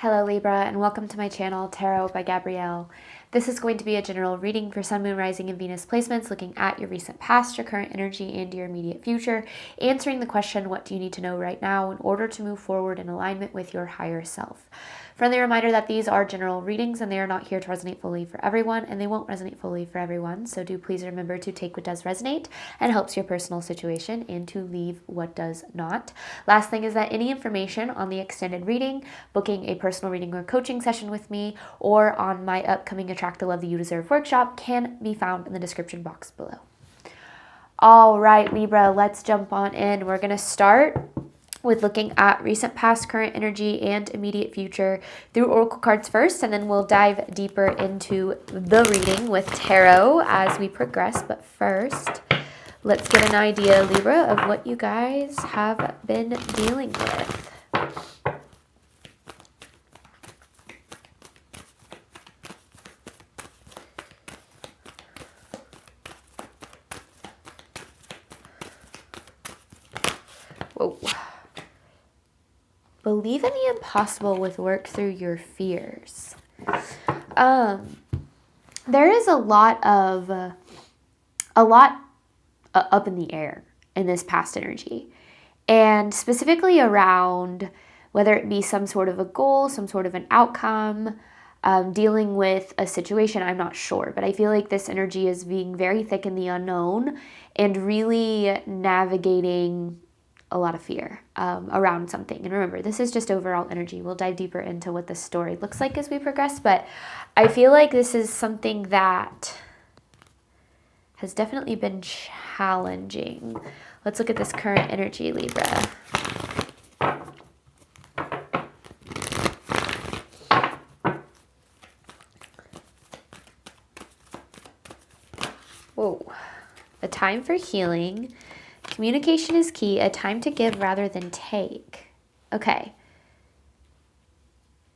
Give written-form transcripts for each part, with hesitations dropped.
Hello Libra, and welcome to my channel, Tarot by Gabrielle. This is going to be a general reading for Sun, Moon, Rising, and Venus placements, looking at your recent past, your current energy, and your immediate future, answering the question, what do you need to know right now in order to move forward in alignment with your higher self? Friendly reminder that these are general readings and they are not here to resonate fully for everyone, and they won't resonate fully for everyone, so do please remember to take what does resonate and helps your personal situation and to leave what does not. Last thing is that any information on the extended reading, booking a personal reading or coaching session with me, or on my upcoming Attract the Love That You Deserve workshop can be found in the description box below. All right, Libra, let's jump on in. We're going to start with looking at recent past, current energy, and immediate future through oracle cards first, and then we'll dive deeper into the reading with tarot as we progress. But first, let's get an idea, Libra, of what you guys have been dealing with. Whoa. Believe in the impossible with work through your fears. There is a lot up in the air in this past energy, and specifically around whether it be some sort of a goal, some sort of an outcome, dealing with a situation. I'm not sure, but I feel like this energy is being very thick in the unknown and really navigating a lot of fear around something. And remember, this is just overall energy. We'll dive deeper into what the story looks like as we progress, but I feel like this is something that has definitely been challenging. Let's look at this current energy, Libra. Whoa. A time for healing. Communication is key, a time to give rather than take. Okay.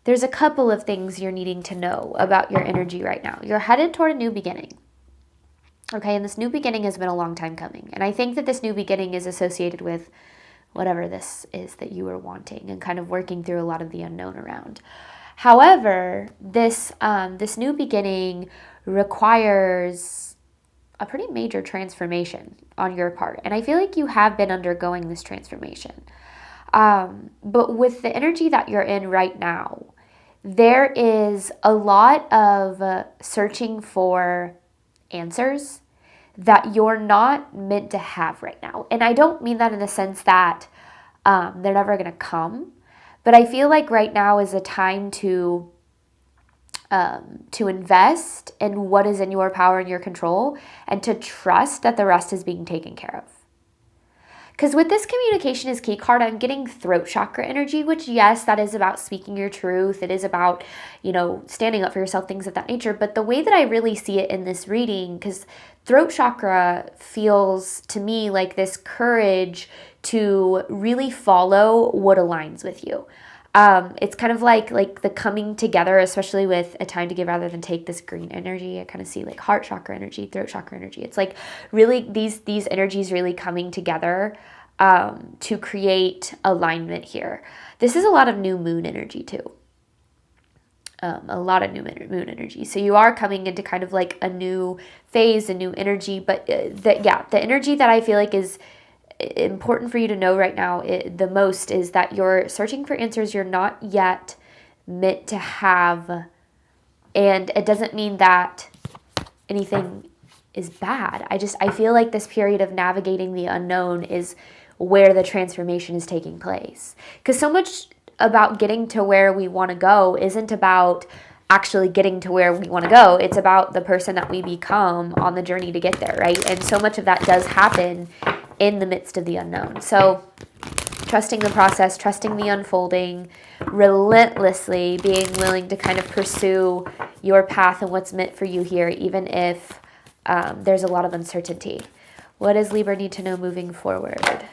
There's a couple of things you're needing to know about your energy right now. You're headed toward a new beginning. Okay, and this new beginning has been a long time coming. And I think that this new beginning is associated with whatever this is that you are wanting and kind of working through a lot of the unknown around. However, this new beginning requires a pretty major transformation on your part. And I feel like you have been undergoing this transformation. But with the energy that you're in right now, there is a lot of searching for answers that you're not meant to have right now. And I don't mean that in the sense that they're never going to come, but I feel like right now is a time to invest in what is in your power and your control, and to trust that the rest is being taken care of. Because with this communication is key card, I'm getting throat chakra energy, which yes, that is about speaking your truth. It is about, standing up for yourself, things of that nature. But the way that I really see it in this reading, because throat chakra feels to me like this courage to really follow what aligns with you. It's kind of like the coming together, especially with a time to give rather than take, this green energy. I kind of see like heart chakra energy, throat chakra energy. It's like really these energies really coming together to create alignment here. This is a lot of new moon energy too. A lot of new moon energy. So you are coming into kind of like a new phase, a new energy. But the energy that I feel like is important for you to know right now the most is that you're searching for answers you're not yet meant to have. And it doesn't mean that anything is bad. I feel like this period of navigating the unknown is where the transformation is taking place. Because so much about getting to where we want to go isn't about actually getting to where we want to go. It's about the person that we become on the journey to get there, right? And so much of that does happen in the midst of the unknown. So trusting the process, trusting the unfolding, relentlessly being willing to kind of pursue your path and what's meant for you here, even if there's a lot of uncertainty. What does Libra need to know moving forward?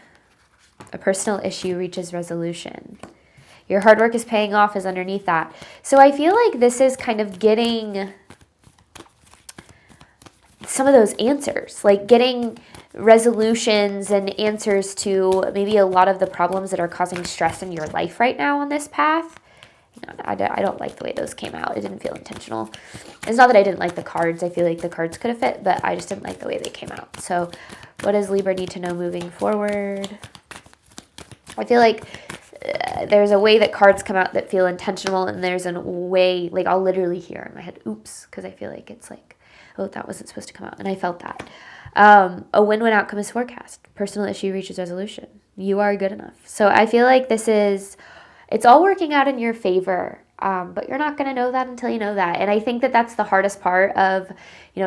A personal issue reaches resolution. Your hard work is paying off is underneath that. So I feel like this is kind of getting some of those answers, like getting resolutions and answers to maybe a lot of the problems that are causing stress in your life right now on this path. I don't like the way those came out. It didn't feel intentional. It's not that I didn't like the cards. I feel like the cards could have fit, but I just didn't like the way they came out. So what does Libra need to know moving forward? I feel like there's a way that cards come out that feel intentional, and there's a way, like I'll literally hear in my head, oops, because I feel like it's like, oh, that wasn't supposed to come out. And I felt that. A win-win outcome is forecast. Personal issue reaches resolution. You are good enough. So I feel like it's all working out in your favor. But you're not going to know that until you know that. And I think that that's the hardest part of,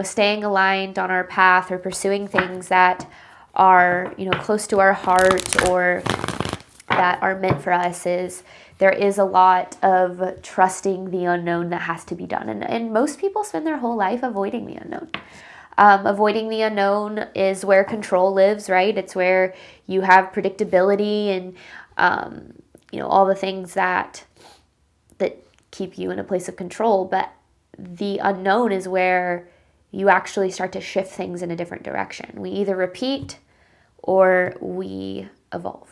staying aligned on our path or pursuing things that are, close to our heart or that are meant for us, is there is a lot of trusting the unknown that has to be done. And most people spend their whole life avoiding the unknown. Avoiding the unknown is where control lives, right? It's where you have predictability and, all the things that keep you in a place of control. But the unknown is where you actually start to shift things in a different direction. We either repeat or we evolve.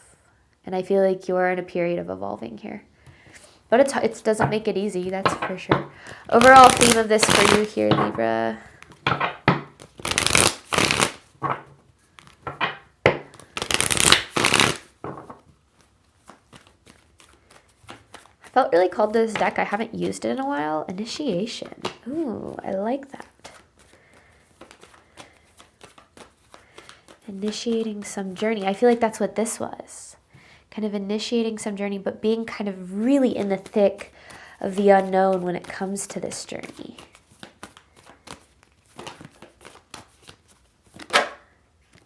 And I feel like you're in a period of evolving here. But it doesn't make it easy, that's for sure. Overall theme of this for you here, Libra. I felt really called to this deck. I haven't used it in a while. Initiation. Ooh, I like that. Initiating some journey. I feel like that's what this was. Kind of initiating some journey, but being kind of really in the thick of the unknown when it comes to this journey.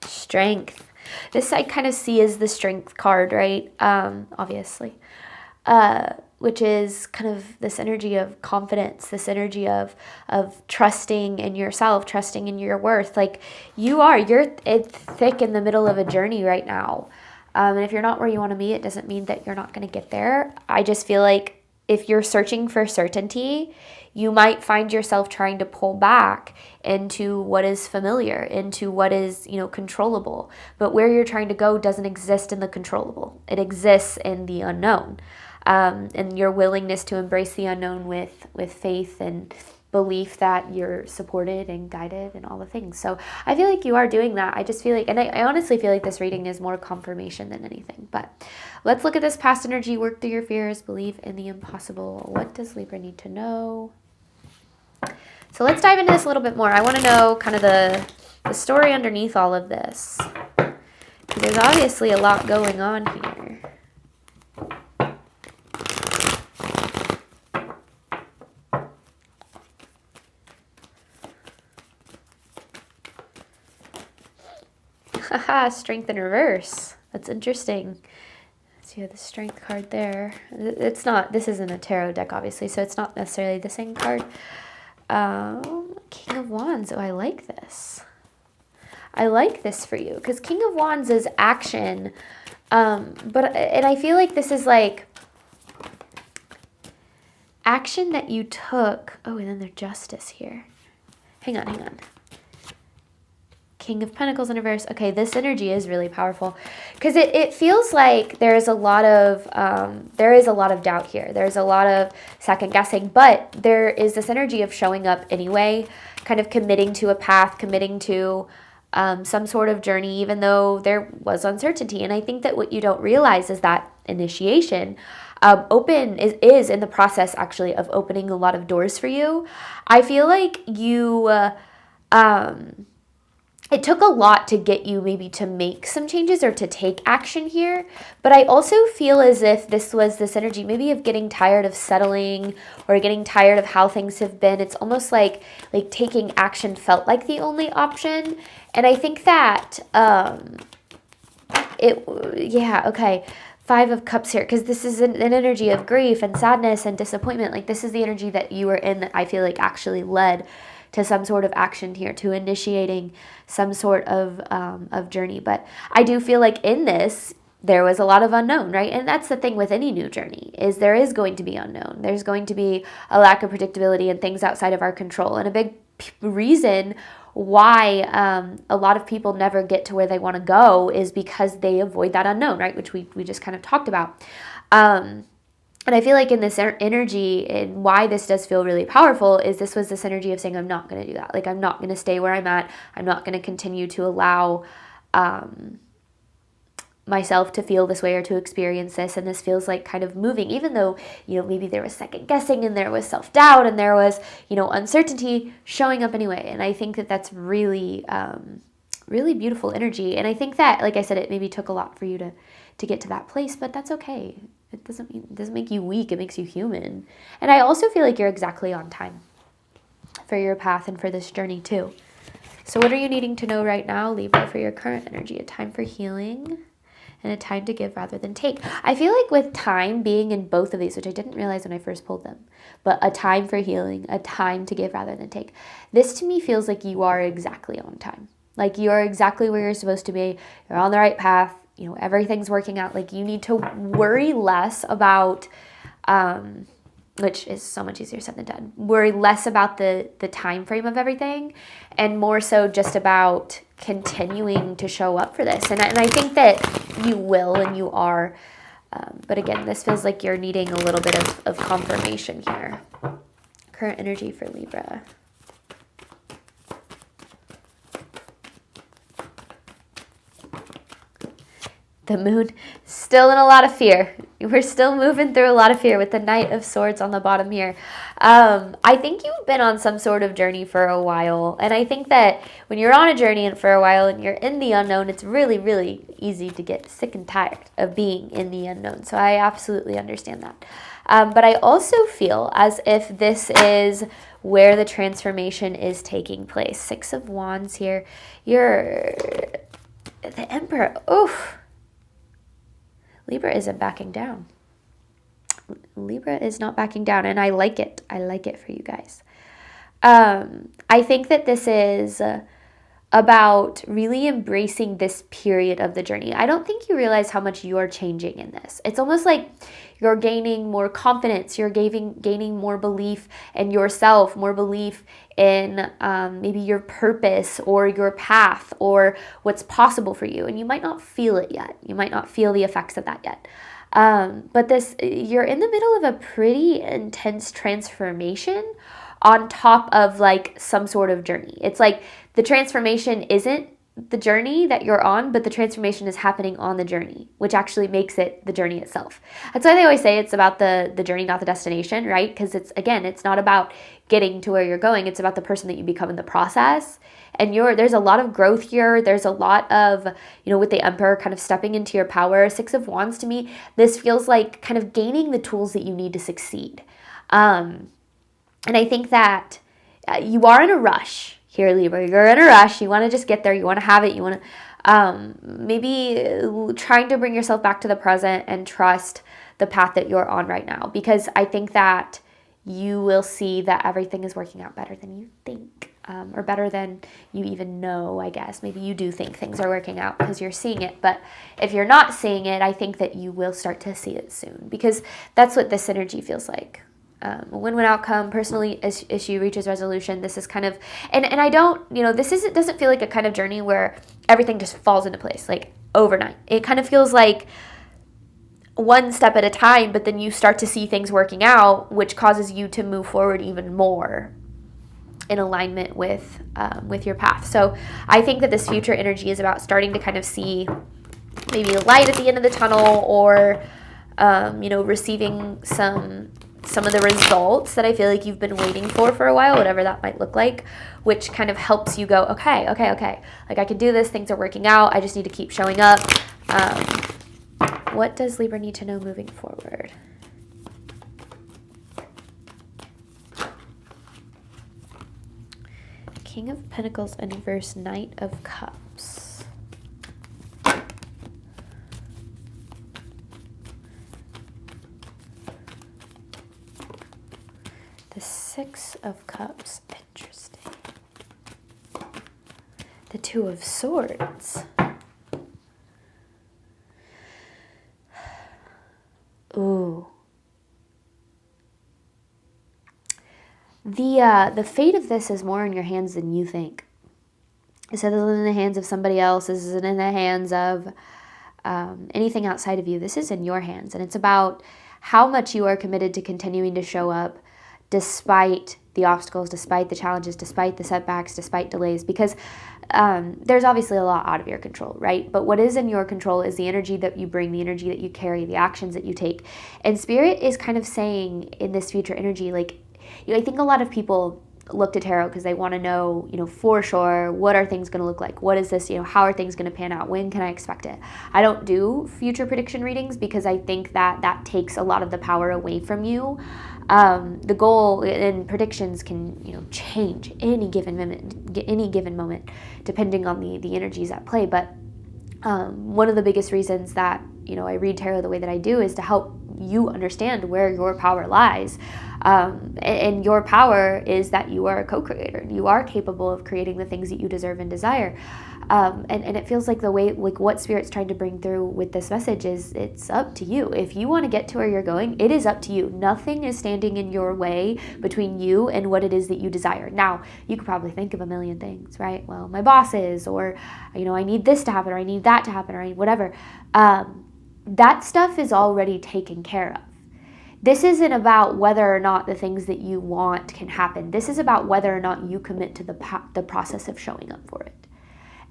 Strength. This I kind of see as the strength card, right? Obviously. Which is kind of this energy of confidence, this energy of trusting in yourself, trusting in your worth. Like you're thick in the middle of a journey right now. And if you're not where you want to be, it doesn't mean that you're not going to get there. I just feel like if you're searching for certainty, you might find yourself trying to pull back into what is familiar, into what is, controllable. But where you're trying to go doesn't exist in the controllable. It exists in the unknown. And your willingness to embrace the unknown with faith and belief that you're supported and guided and all the things. So I feel like you are doing that. I just feel like, and I honestly feel like this reading is more confirmation than anything. But let's look at this past energy. Work through your fears. Believe in the impossible. What does Libra need to know? So let's dive into this a little bit more. I want to know kind of the story underneath all of this. There's obviously a lot going on here. Haha, strength in reverse. That's interesting. So you have the strength card there. This isn't a tarot deck, obviously, so it's not necessarily the same card. King of Wands. Oh, I like this. I like this for you, because King of Wands is action. And I feel like this is like action that you took. Oh, and then there's Justice here. Hang on. King of Pentacles in reverse. Okay, this energy is really powerful, because it feels like there is a lot of doubt here. There's a lot of second guessing, but there is this energy of showing up anyway, kind of committing to a path, committing to some sort of journey, even though there was uncertainty. And I think that what you don't realize is that initiation is in the process actually of opening a lot of doors for you. I feel like you it took a lot to get you maybe to make some changes or to take action here. But I also feel as if this was this energy maybe of getting tired of settling or getting tired of how things have been. It's almost like taking action felt like the only option. And I think that, Five of Cups here, because this is an energy of grief and sadness and disappointment. Like this is the energy that you were in that I feel like actually led to some sort of action here, to initiating some sort of journey. But I do feel like in this, there was a lot of unknown, right? And that's the thing with any new journey, is there is going to be unknown. There's going to be a lack of predictability and things outside of our control. And a big reason why a lot of people never get to where they want to go is because they avoid that unknown, right? Which we just kind of talked about. And I feel like in this energy, and why this does feel really powerful, is this was this energy of saying, I'm not going to do that. Like, I'm not going to stay where I'm at. I'm not going to continue to allow myself to feel this way or to experience this. And this feels like kind of moving, even though, maybe there was second guessing and there was self-doubt and there was, uncertainty, showing up anyway. And I think that that's really, really beautiful energy. And I think that, like I said, it maybe took a lot for you to get to that place, but that's okay. It doesn't make you weak. It makes you human. And I also feel like you're exactly on time for your path and for this journey too. So what are you needing to know right now, Libra, for your current energy? A time for healing and a time to give rather than take. I feel like with time being in both of these, which I didn't realize when I first pulled them, but a time for healing, a time to give rather than take. This to me feels like you are exactly on time. Like you are exactly where you're supposed to be. You're on the right path. Everything's working out. Like you need to worry less about, which is so much easier said than done. Worry less about the time frame of everything, and more so just about continuing to show up for this. And I think that you will, and you are. But again, this feels like you're needing a little bit of confirmation here. Current energy for Libra. The moon, still in a lot of fear. We're still moving through a lot of fear with the Knight of Swords on the bottom here. I think you've been on some sort of journey for a while. And I think that when you're on a journey and for a while and you're in the unknown, it's really, really easy to get sick and tired of being in the unknown. So I absolutely understand that. But I also feel as if this is where the transformation is taking place. 6 of Wands here. You're the Emperor. Oof. Libra isn't backing down. Libra is not backing down, and I like it. I like it for you guys. I think that this is about really embracing this period of the journey. I don't think you realize how much you're changing in this. It's almost like you're gaining more confidence. You're gaining more belief in yourself, more belief in maybe your purpose or your path or what's possible for you. And you might not feel it yet. You might not feel the effects of that yet. But you're in the middle of a pretty intense transformation on top of like some sort of journey. It's like the transformation isn't the journey that you're on, but the transformation is happening on the journey, which actually makes it the journey itself. That's why they always say it's about the journey, not the destination, right? Because it's not about getting to where you're going. It's about the person that you become in the process. And there's a lot of growth here. There's a lot of, with the Emperor kind of stepping into your power. 6 of Wands to me, this feels like kind of gaining the tools that you need to succeed. And I think that you are in a rush here, Libra. You're in a rush. You want to just get there. You want to have it. You want to maybe trying to bring yourself back to the present and trust the path that you're on right now. Because I think that you will see that everything is working out better than you think. Or better than you even know, I guess. Maybe you do think things are working out because you're seeing it. But if you're not seeing it, I think that you will start to see it soon. Because that's what this energy feels like. A win-win outcome, personally issue reaches resolution. This is kind of, and I don't, doesn't feel like a kind of journey where everything just falls into place, like overnight. It kind of feels like one step at a time, but then you start to see things working out, which causes you to move forward even more in alignment with your path. So I think that this future energy is about starting to kind of see maybe a light at the end of the tunnel, or receiving some of the results that I feel like you've been waiting for a while, whatever that might look like, which kind of helps you go, okay. Like I can do this. Things are working out. I just need to keep showing up. What does Libra need to know moving forward? King of Pentacles in reverse, Knight of Cups. The 6 of Cups, interesting. The 2 of Swords. Ooh. The fate of this is more in your hands than you think. This isn't in the hands of somebody else. This isn't in the hands of anything outside of you. This is in your hands, and it's about how much you are committed to continuing to show up despite the obstacles, despite the challenges, despite the setbacks, despite delays, because there's obviously a lot out of your control, right? But what is in your control is the energy that you bring, the energy that you carry, the actions that you take. And Spirit is kind of saying in this future energy, like, I think a lot of people look to tarot because they want to know, for sure, what are things going to look like? What is this, how are things going to pan out? When can I expect it? I don't do future prediction readings because I think that takes a lot of the power away from you. The goal and predictions can, change any given moment, depending on the energies at play. But one of the biggest reasons that, I read tarot the way that I do is to help you understand where your power lies. And your power is that you are a co-creator. You are capable of creating the things that you deserve and desire. And it feels like the way, like what Spirit's trying to bring through with this message is it's up to you. If you want to get to where you're going, it is up to you. Nothing is standing in your way between you and what it is that you desire. Now, you could probably think of a million things, right? Well, my boss is, or, I need this to happen, or I need that to happen, or I need whatever. That stuff is already taken care of. This isn't about whether or not the things that you want can happen. This is about whether or not you commit to the process of showing up for it.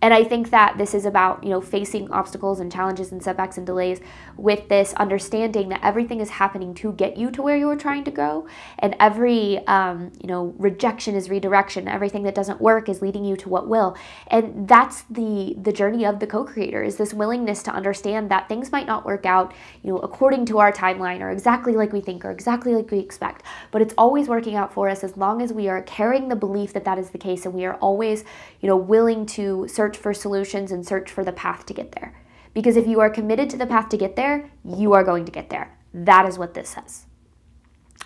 And I think that this is about, facing obstacles and challenges and setbacks and delays with this understanding that everything is happening to get you to where you were trying to go. And every, rejection is redirection. Everything that doesn't work is leading you to what will. And that's the journey of the co-creator, is this willingness to understand that things might not work out, according to our timeline or exactly like we think or exactly like we expect. But it's always working out for us as long as we are carrying the belief that that is the case, and we are always, willing to search for solutions and search for the path to get there. Because if you are committed to the path to get there, you are going to get there. That is what this says.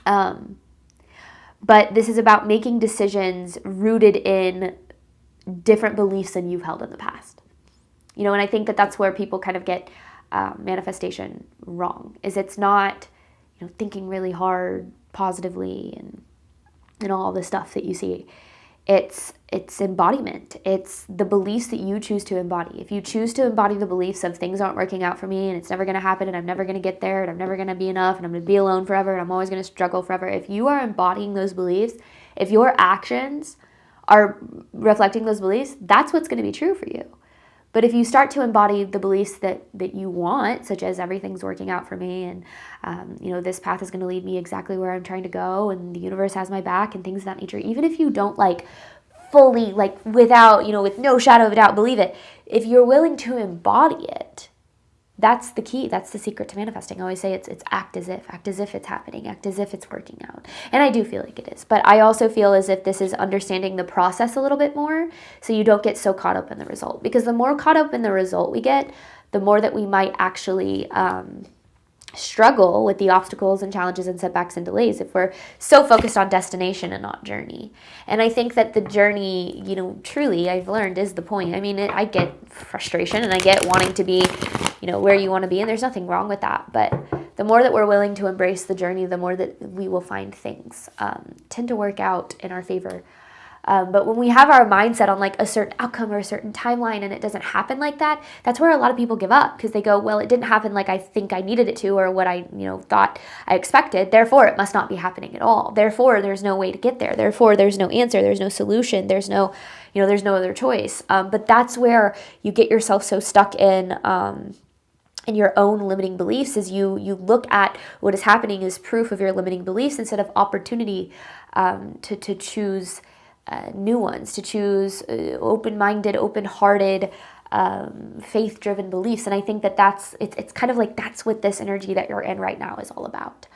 But this is about making decisions rooted in different beliefs than you've held in the past. And I think that that's where people kind of get manifestation wrong, is it's not, thinking really hard, positively, and all the stuff that you see. It's embodiment. It's the beliefs that you choose to embody. If you choose to embody the beliefs of things aren't working out for me, and it's never going to happen, and I'm never going to get there, and I'm never going to be enough, and I'm going to be alone forever, and I'm always going to struggle forever. If you are embodying those beliefs, if your actions are reflecting those beliefs, that's what's going to be true for you. But if you start to embody the beliefs that you want, such as everything's working out for me, and this path is going to lead me exactly where I'm trying to go, and the universe has my back, and things of that nature, even if you don't fully, without, with no shadow of a doubt, believe it, if you're willing to embody it, that's the key. That's the secret to manifesting. I always say it's act as if it's happening, act as if it's working out. And I do feel like it is. But I also feel as if this is understanding the process a little bit more, so you don't get so caught up in the result. Because the more caught up in the result we get, the more that we might actually struggle with the obstacles and challenges and setbacks and delays if we're so focused on destination and not journey. And I think that the journey, truly, I've learned, is the point. I mean, I get frustration and I get wanting to be, where you want to be, and there's nothing wrong with that. But the more that we're willing to embrace the journey, the more that we will find things tend to work out in our favor. But when we have our mindset on a certain outcome or a certain timeline and it doesn't happen like that, that's where a lot of people give up, because they go, well, it didn't happen like I think I needed it to, or what I, thought I expected. Therefore, it must not be happening at all. Therefore, there's no way to get there. Therefore, there's no answer. There's no solution. There's no, there's no other choice. But that's where you get yourself so stuck in your own limiting beliefs, is you look at what is happening as proof of your limiting beliefs instead of opportunity to choose new ones, to choose open-minded, open-hearted, faith-driven beliefs. And I think that it's kind of that's what this energy that you're in right now is all about.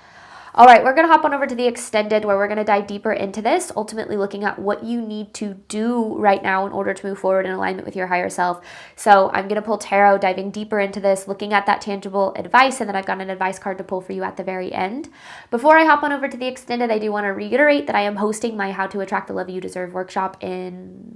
All right, we're going to hop on over to the extended, where we're going to dive deeper into this, ultimately looking at what you need to do right now in order to move forward in alignment with your higher self. So I'm going to pull tarot, diving deeper into this, looking at that tangible advice, and then I've got an advice card to pull for you at the very end. Before I hop on over to the extended, I do want to reiterate that I am hosting my How to Attract the Love You Deserve workshop in,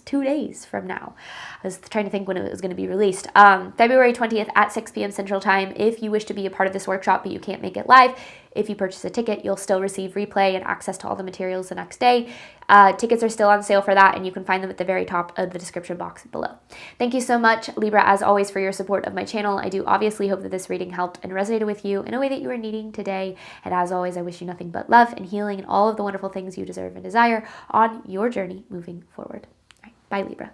2 days from now. I was trying to think when it was going to be released. February 20th at 6 p.m. Central Time. If you wish to be a part of this workshop but you can't make it live, if you purchase a ticket, you'll still receive replay and access to all the materials the next day. Tickets are still on sale for that, and you can find them at the very top of the description box below. Thank you so much, Libra, as always, for your support of my channel. I do obviously hope that this reading helped and resonated with you in a way that you are needing today. And as always, I wish you nothing but love and healing and all of the wonderful things you deserve and desire on your journey moving forward. All right, bye, Libra.